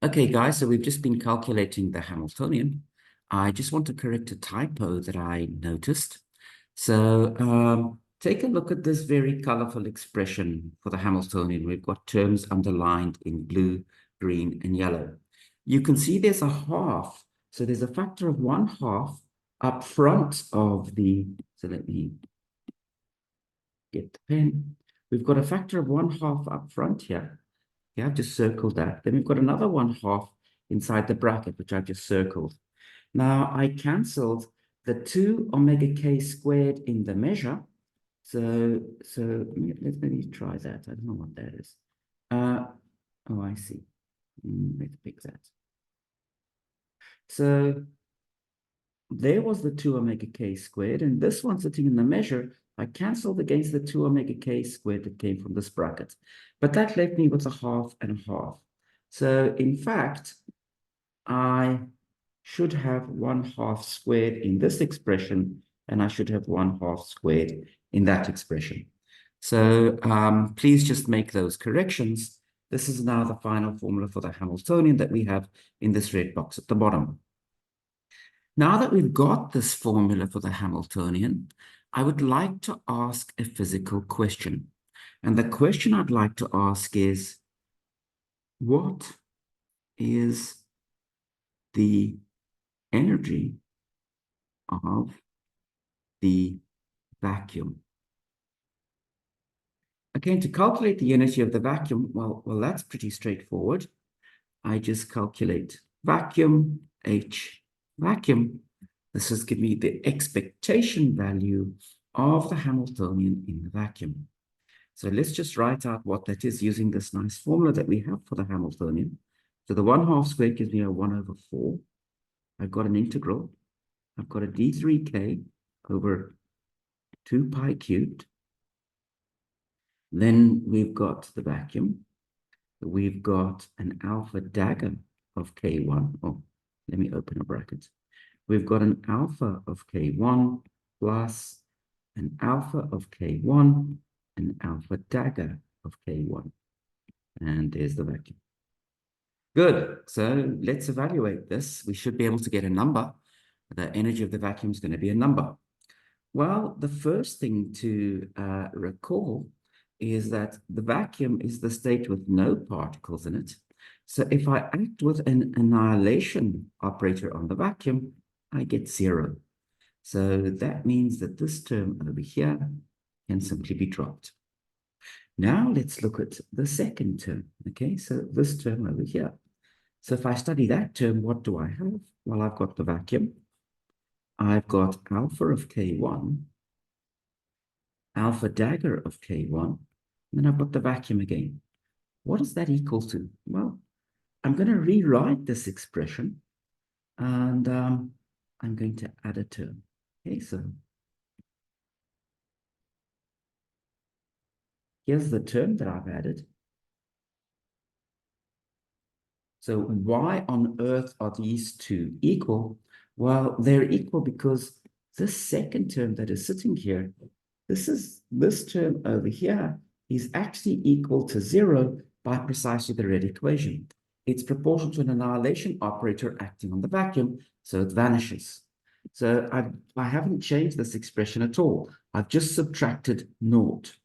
Okay, guys, so we've just been calculating the Hamiltonian. I just want to correct a typo that I noticed. So take a look at this very colorful expression for the Hamiltonian. We've got terms underlined in blue, green, and yellow. You can see there's a half. So there's a factor of 1/2 up front of the, so let me get the pen. We've got a factor of 1/2 up front here. Yeah, I've just circled that. Then we've got another 1/2 inside the bracket, which I've just circled. Now, I cancelled the 2 omega k squared in the measure. So let's maybe try that. I don't know what that is. Oh, I see. Let's pick that. So there was the 2 omega k squared, and this one sitting in the measure, I cancelled against the 2 omega k squared that came from this bracket. But that left me with a 1/2 and a 1/2. So in fact, I should have 1/2 squared in this expression, and I should have 1/2 squared in that expression. So please just make those corrections. This is now the final formula for the Hamiltonian that we have in this red box at the bottom. Now that we've got this formula for the Hamiltonian, I would like to ask a physical question. And the question I'd like to ask is, what is the energy of the vacuum? Again, to calculate the energy of the vacuum, well, that's pretty straightforward. I just calculate vacuum, H vacuum. This is give me the expectation value of the Hamiltonian in the vacuum. So let's just write out what that is using this nice formula that we have for the Hamiltonian. So the 1/2 squared gives me a 1/4. I've got an integral. I've got a d3k over 2 pi cubed. Then we've got the vacuum. We've got an alpha dagger of k1. Oh, let me open a bracket. We've got an alpha of k1 plus an alpha of k1, an alpha dagger of k1. And there's the vacuum. Good. So let's evaluate this. We should be able to get a number. The energy of the vacuum is going to be a number. Well, the first thing to recall is that the vacuum is the state with no particles in it. So if I act with an annihilation operator on the vacuum, I get 0. So that means that this term over here can simply be dropped. Now let's look at the second term. Okay, so this term over here. So if I study that term, what do I have? Well, I've got the vacuum. I've got alpha of k1, alpha dagger of k1, and then I've got the vacuum again. What is that equal to? Well, I'm going to rewrite this expression, and I'm going to add a term. Okay, so here's the term that I've added. So why on earth are these two equal? Well, they're equal because this second term that is sitting here, this term over here is actually equal to 0 by precisely the red equation. It's proportional to an annihilation operator acting on the vacuum, so it vanishes. So I haven't changed this expression at all. I've just subtracted naught.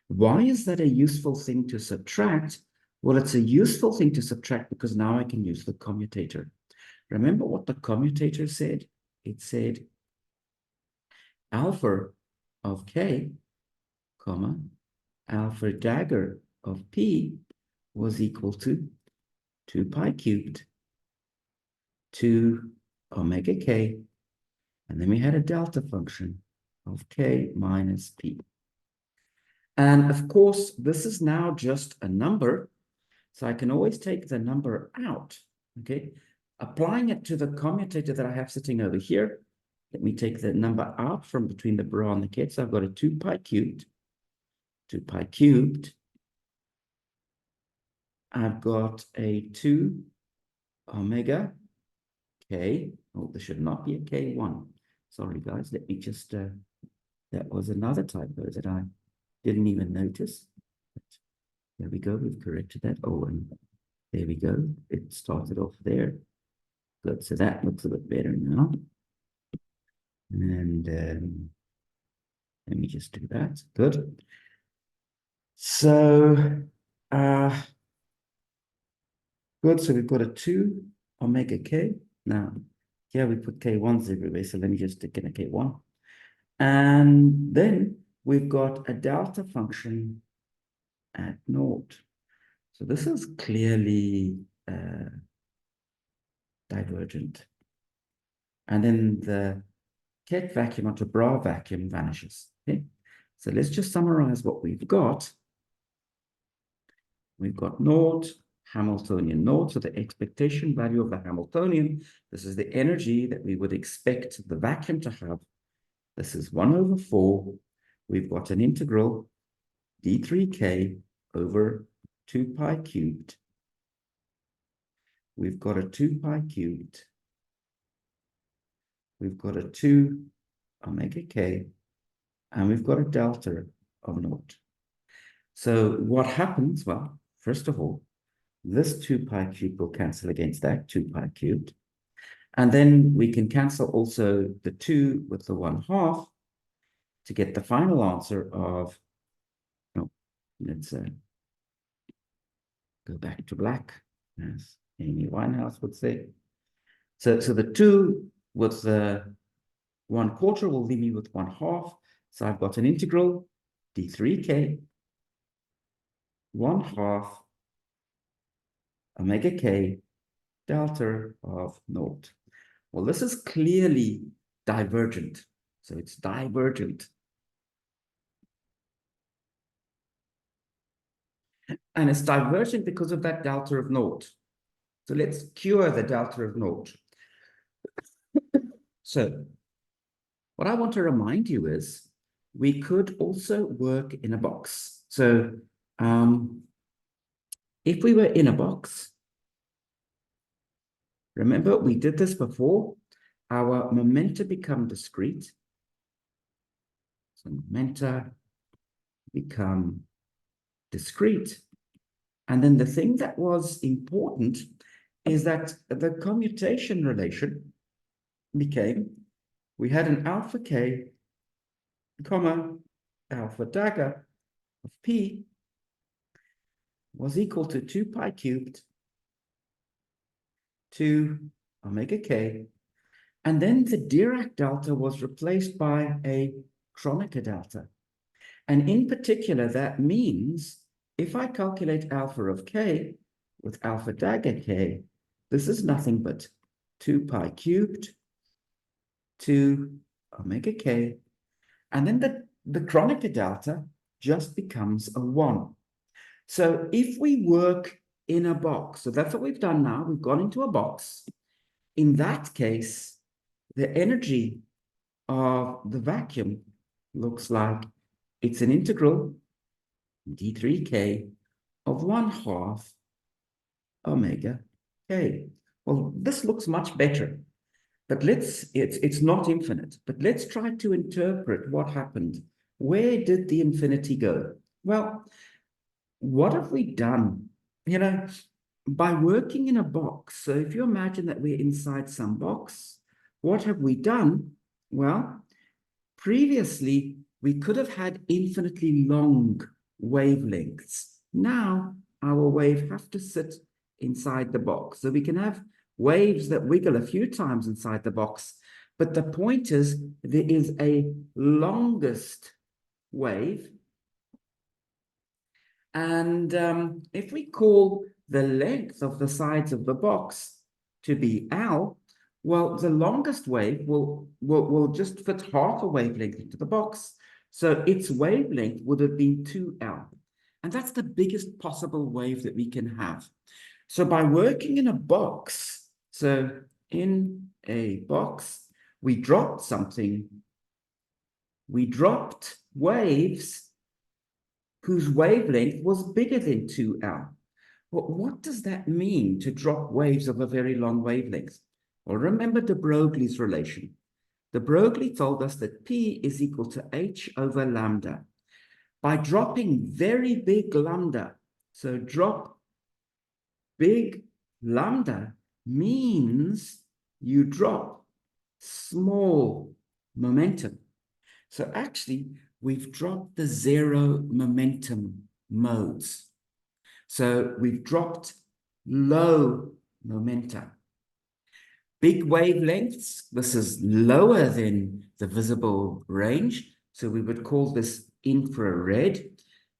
Why is that a useful thing to subtract? Well, it's a useful thing to subtract because now I can use the commutator. Remember what the commutator said? It said alpha of k, comma, alpha dagger of p was equal to 2 pi cubed 2 omega k, and then we had a delta function of k minus p. And of course, this is now just a number, so I can always take the number out, okay? Applying it to the commutator that I have sitting over here, let me take the number out from between the bra and the ket. So I've got a 2 pi cubed, 2 pi cubed. I've got a 2 omega k. Oh, there should not be a k1. Sorry, guys. Let me just, that was another typo that I didn't even notice. But there we go. We've corrected that. Oh, and There we go. It started off there. Good. So that looks a bit better now. And let me just do that. Good. So, good. So we've got a 2 omega k. Now, here we put k1s everywhere. So let me just stick in a k1. And then we've got a delta function at naught. So this is clearly divergent. And then the Keck vacuum onto bra vacuum vanishes. Okay? So let's just summarize what we've got. We've got naught, Hamiltonian naught, so the expectation value of the Hamiltonian. This is the energy that we would expect the vacuum to have. This is 1/4. We've got an integral d3k over 2 pi cubed. We've got a 2 pi cubed. We've got a 2 omega k, and we've got a delta of naught. So what happens? Well, first of all, this 2 pi cubed will cancel against that 2 pi cubed. And then we can cancel also the 2 with the 1/2 to get the final answer of, no, let's go back to black, as Amy Winehouse would say. So the 2 with the 1/4 will leave me with 1/2. So I've got an integral d3k 1/2 omega k delta of naught. Well, this is clearly divergent. So it's divergent. And it's divergent because of that delta of naught. So let's cure the delta of naught. So what I want to remind you is we could also work in a box. So if we were in a box, remember we did this before, our momenta become discrete. So momenta become discrete. And then the thing that was important is that the commutation relation became, we had an alpha k, comma, alpha dagger of p was equal to 2 pi cubed 2 omega k. And then the Dirac delta was replaced by a Kronecker delta. And in particular, that means if I calculate alpha of k with alpha dagger k, this is nothing but 2 pi cubed 2 omega k. And then the Kronecker delta just becomes a 1. So if we work in a box, so that's what we've done now, we've gone into a box. In that case, the energy of the vacuum looks like it's an integral d3k of 1/2 omega k. Well, this looks much better, but it's not infinite, but let's try to interpret what happened. Where did the infinity go? Well, what have we done? You know, by working in a box, so if you imagine that we're inside some box, what have we done? Well, previously, we could have had infinitely long wavelengths. Now, our wave have to sit inside the box. So we can have waves that wiggle a few times inside the box. But the point is, there is a longest wave. And if we call the length of the sides of the box to be L, well, the longest wave will just fit half a wavelength into the box. So its wavelength would have been 2L. And that's the biggest possible wave that we can have. So by working in a box, so in a box, we dropped something. We dropped waves whose wavelength was bigger than 2L. Well, what does that mean to drop waves of a very long wavelength? Well, remember de Broglie's relation. De Broglie told us that P is equal to H over lambda. By dropping very big lambda, so drop big lambda means you drop small momentum. So actually, we've dropped the zero momentum modes. So we've dropped low momentum. Big wavelengths, this is lower than the visible range. So we would call this infrared.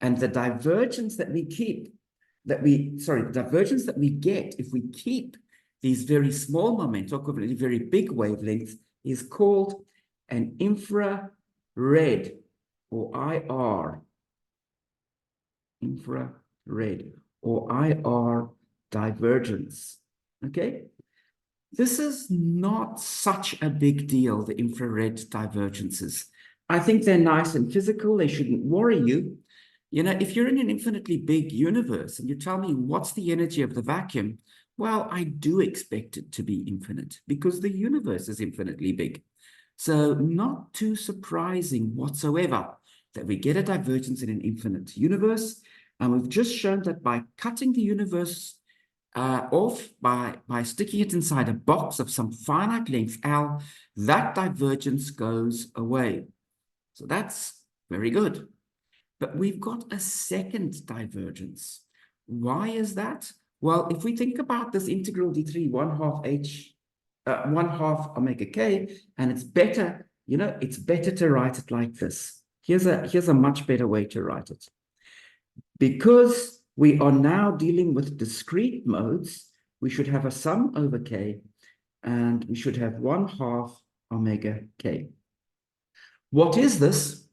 And the divergence that we keep, divergence that we get if we keep these very small momenta, equivalently very big wavelengths, is called an infrared or IR. Infrared or IR divergence. Okay? This is not such a big deal, the infrared divergences. I think they're nice and physical. They shouldn't worry you. You know, if you're in an infinitely big universe and you tell me what's the energy of the vacuum, well, I do expect it to be infinite because the universe is infinitely big. So not too surprising whatsoever that we get a divergence in an infinite universe. And we've just shown that by cutting the universe off by sticking it inside a box of some finite length L, that divergence goes away. So that's very good. But we've got a second divergence. Why is that? Well, if we think about this integral d3 1/2 omega k, and it's better, you know, it's better to write it like this. Here's a much better way to write it. Because we are now dealing with discrete modes, we should have a sum over k, and we should have 1/2 omega k. What is this?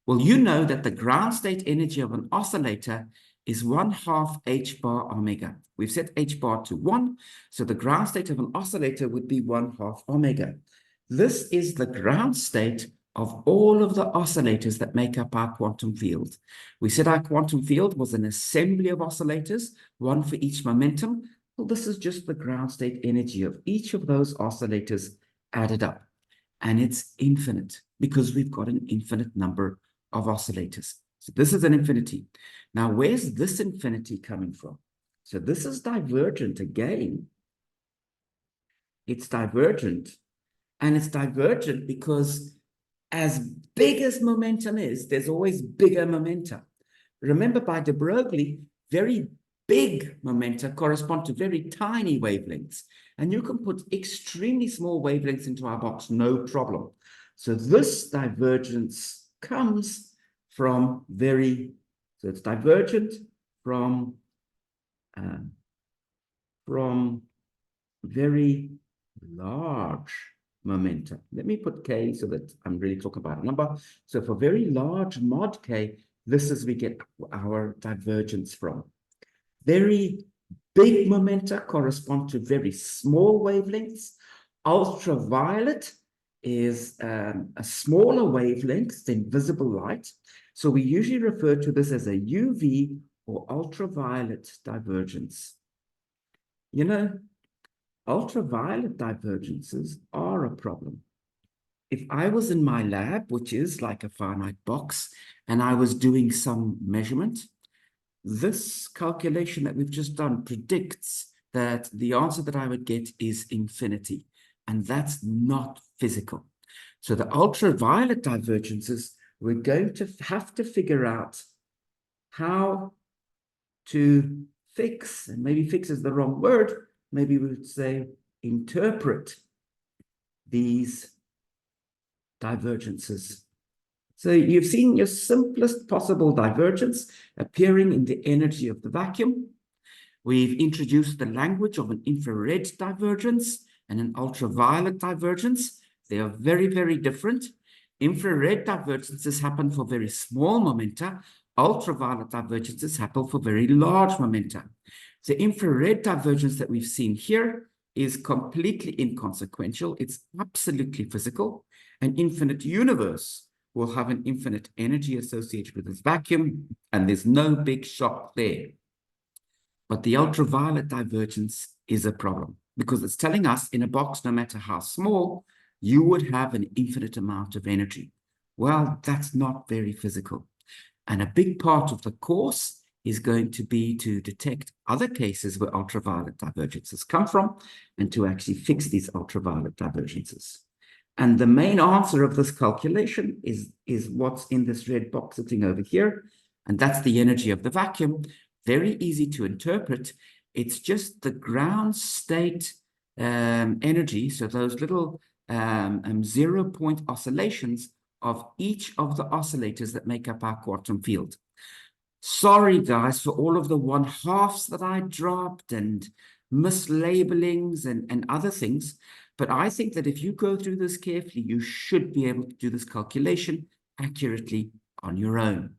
Well, you know that the ground state energy of an oscillator is 1/2 h bar omega. We've set h bar to 1, so the ground state of an oscillator would be 1/2 omega. This is the ground state of all of the oscillators that make up our quantum field. We said our quantum field was an assembly of oscillators, one for each momentum. Well, this is just the ground state energy of each of those oscillators added up. And it's infinite because we've got an infinite number of oscillators. So this is an infinity. Now, where's this infinity coming from? So this is divergent again. It's divergent. And it's divergent because as big as momentum is, there's always bigger momentum. Remember, by de Broglie, very big momenta correspond to very tiny wavelengths. And you can put extremely small wavelengths into our box, no problem. So this divergence comes from so it's divergent from very large momenta. Let me put k so that I'm really talking about a number. So for very large mod k, this is we get our divergence from. Very big momenta correspond to very small wavelengths. Ultraviolet is a smaller wavelength than visible light. So we usually refer to this as a UV or ultraviolet divergence. You know, ultraviolet divergences are a problem. If I was in my lab, which is like a finite box, and I was doing some measurement, this calculation that we've just done predicts that the answer that I would get is infinity, and that's not physical. So the ultraviolet divergences, we're going to have to figure out how to fix, and maybe fix is the wrong word, maybe we would say interpret these divergences. So you've seen your simplest possible divergence appearing in the energy of the vacuum. We've introduced the language of an infrared divergence and an ultraviolet divergence. They are very, very different. Infrared divergences happen for very small momenta. Ultraviolet divergences happen for very large momenta. The infrared divergence that we've seen here is completely inconsequential. It's absolutely physical. An infinite universe will have an infinite energy associated with its vacuum, and there's no big shock there. But the ultraviolet divergence is a problem because it's telling us in a box, no matter how small, you would have an infinite amount of energy. Well, that's not very physical. And a big part of the course is going to be to detect other cases where ultraviolet divergences come from and to actually fix these ultraviolet divergences. And the main answer of this calculation is what's in this red box sitting over here, and that's the energy of the vacuum. Very easy to interpret. It's just the ground state energy, so those little 0-point oscillations of each of the oscillators that make up our quantum field. Sorry, guys, for all of the 1/2s that I dropped and mislabelings and other things, but I think that if you go through this carefully, you should be able to do this calculation accurately on your own.